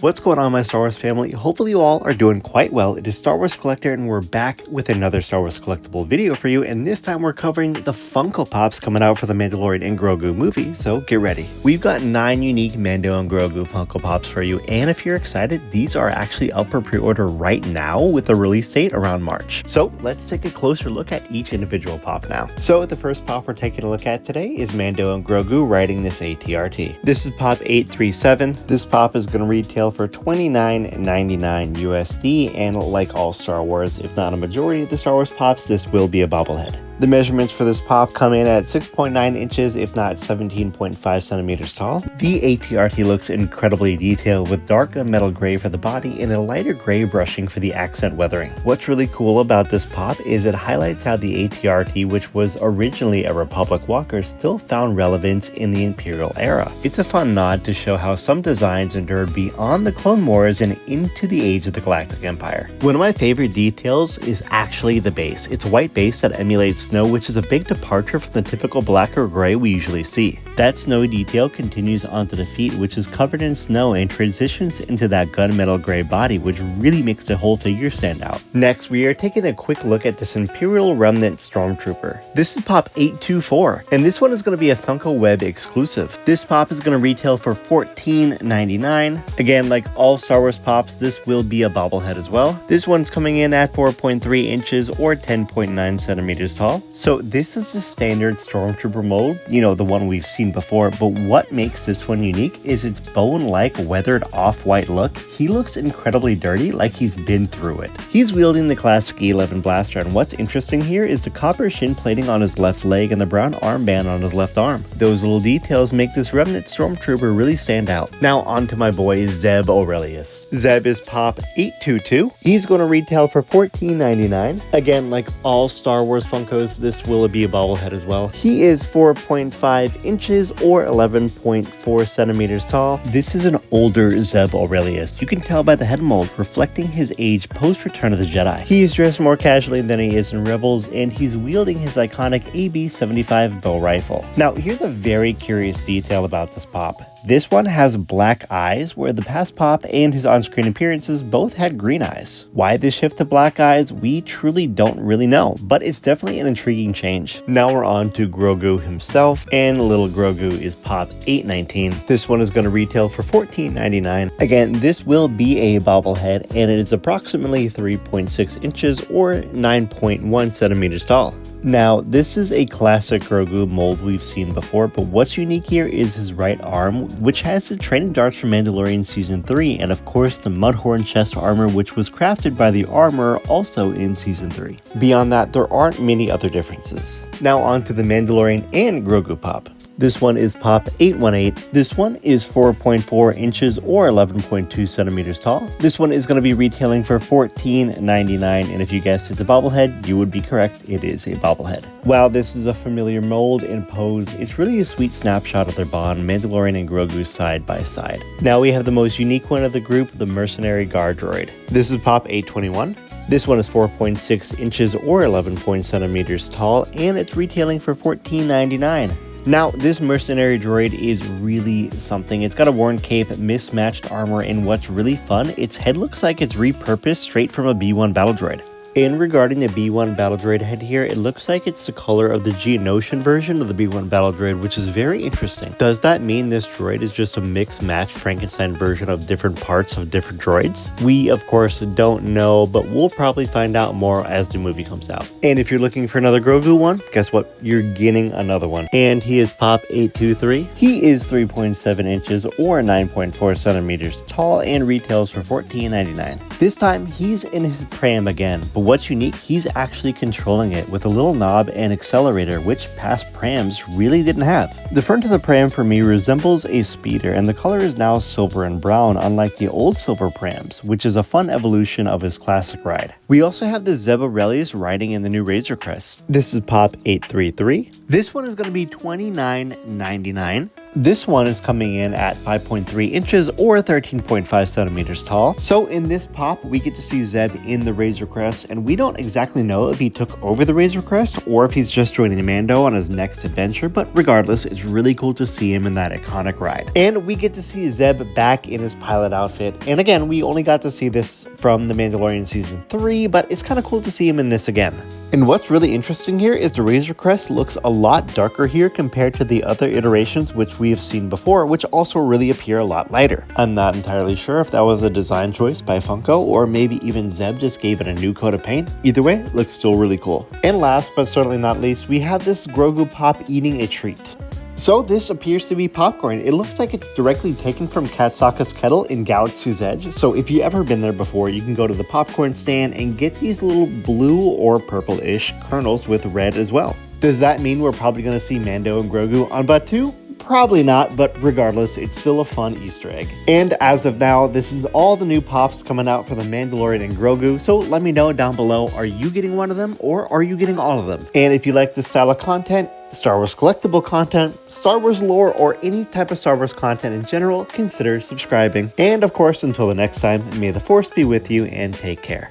What's going on, my Star Wars family? Hopefully you all are doing quite well. It is Star Wars Collector and we're back with another Star Wars collectible video for you, and this time we're covering the Funko Pops coming out for the Mandalorian and Grogu movie, so get ready. We've got 9 unique Mando and Grogu Funko Pops for you, and if you're excited, these are actually up for pre-order right now with a release date around March. So let's take a closer look at each individual pop now. So the first pop we're taking a look at today is Mando and Grogu riding this ATRT. This is pop 837. This pop is going to retail for $29.99 USD, and like all Star Wars, if not a majority of the Star Wars pops, this will be a bobblehead. The measurements for this pop come in at 6.9 inches, if not 17.5 centimeters tall. The ATRT looks incredibly detailed with dark metal gray for the body and a lighter gray brushing for the accent weathering. What's really cool about this pop is it highlights how the ATRT, which was originally a Republic walker, still found relevance in the Imperial era. It's a fun nod to show how some designs endured beyond the Clone Wars and into the age of the Galactic Empire. One of my favorite details is actually the base. It's a white base that emulates snow, which is a big departure from the typical black or gray we usually see. That snowy detail continues onto the feet, which is covered in snow, and transitions into that gunmetal gray body, which really makes the whole figure stand out. Next, we are taking a quick look at this Imperial Remnant Stormtrooper. This is pop 824, and this one is going to be a Funko Web exclusive. This pop is going to retail for $14.99. Again, like all Star Wars pops, this will be a bobblehead as well. This one's coming in at 4.3 inches or 10.9 centimeters tall. So this is the standard Stormtrooper mold, you know, the one we've seen before, but what makes this one unique is its bone-like weathered off-white look. He looks incredibly dirty, like he's been through it. He's wielding the classic E11 blaster, and what's interesting here is the copper shin plating on his left leg and the brown armband on his left arm. Those little details make this Remnant Stormtrooper really stand out. Now on to my boy Zeb Aurelius. Zeb is pop 822. He's going to retail for $14.99. Again, like all Star Wars Funkos, this will be a bobblehead as well. He is 4.5 inches or 11.4 centimeters tall. This is an older Zeb Aurelius. You can tell by the head mold, reflecting his age post Return of the Jedi. He is dressed more casually than he is in Rebels, and he's wielding his iconic AB-75 bow rifle. Now, here's a very curious detail about this pop. This one has black eyes, where the past pop and his on-screen appearances both had green eyes. Why this shift to black eyes, we truly don't really know, but it's definitely an intriguing change. Now we're on to Grogu himself, and little Grogu is pop 819. This one is going to retail for $14.99. Again, this will be a bobblehead, and it is approximately 3.6 inches or 9.1 centimeters tall. Now, this is a classic Grogu mold we've seen before, but what's unique here is his right arm, which has the training darts from Mandalorian Season 3, and of course the Mudhorn chest armor, which was crafted by the armorer also in Season 3. Beyond that, there aren't many other differences. Now on to the Mandalorian and Grogu pop. This one is pop 818. This one is 4.4 inches or 11.2 centimeters tall. This one is going to be retailing for $14.99, and if you guessed it, the bobblehead, you would be correct. It is a bobblehead. While this is a familiar mold and pose, it's really a sweet snapshot of their bond, Mandalorian and Grogu side by side. Now we have the most unique one of the group, the Mercenary Guard Droid. This is pop 821. This one is 4.6 inches or 11 centimeters tall, and it's retailing for $14.99. Now, this mercenary droid is really something. It's got a worn cape, mismatched armor, and what's really fun, its head looks like it's repurposed straight from a B1 battle droid. And regarding the B1 battle droid head here, it looks like it's the color of the Geonosian version of the B1 battle droid, which is very interesting. Does that mean this droid is just a mix-match Frankenstein version of different parts of different droids? We, of course, don't know, but we'll probably find out more as the movie comes out. And if you're looking for another Grogu one, guess what? You're getting another one. And he is pop 823. He is 3.7 inches or 9.4 centimeters tall and retails for $14.99. This time, he's in his pram again, but what's unique, he's actually controlling it with a little knob and accelerator, which past prams really didn't have. The front of the pram for me resembles a speeder, and the color is now silver and brown, unlike the old silver prams, which is a fun evolution of his classic ride. We also have the Zeb Aurelius riding in the new Razor Crest. This is pop 833. This one is going to be $29.99. This one is coming in at 5.3 inches or 13.5 centimeters tall. So in this pop, we get to see Zeb in the Razor Crest, and we don't exactly know if he took over the Razor Crest or if he's just joining Mando on his next adventure, but regardless, it's really cool to see him in that iconic ride. And we get to see Zeb back in his pilot outfit. And again, we only got to see this from The Mandalorian Season 3, but it's kind of cool to see him in this again. And what's really interesting here is the Razor Crest looks a lot darker here compared to the other iterations which we have seen before, which also really appear a lot lighter. I'm not entirely sure if that was a design choice by Funko, or maybe even Zeb just gave it a new coat of paint. Either way, it looks still really cool. And last but certainly not least, we have this Grogu pop eating a treat. So this appears to be popcorn. It looks like it's directly taken from Katsaka's kettle in Galaxy's Edge. So if you've ever been there before, you can go to the popcorn stand and get these little blue or purple-ish kernels with red as well. Does that mean we're probably going to see Mando and Grogu on Batuu? Probably not, but regardless, it's still a fun Easter egg. And as of now, this is all the new pops coming out for The Mandalorian and Grogu, so let me know down below, are you getting one of them or are you getting all of them? And if you like this style of content, Star Wars collectible content, Star Wars lore, or any type of Star Wars content in general, consider subscribing. And of course, until the next time, may the Force be with you and take care.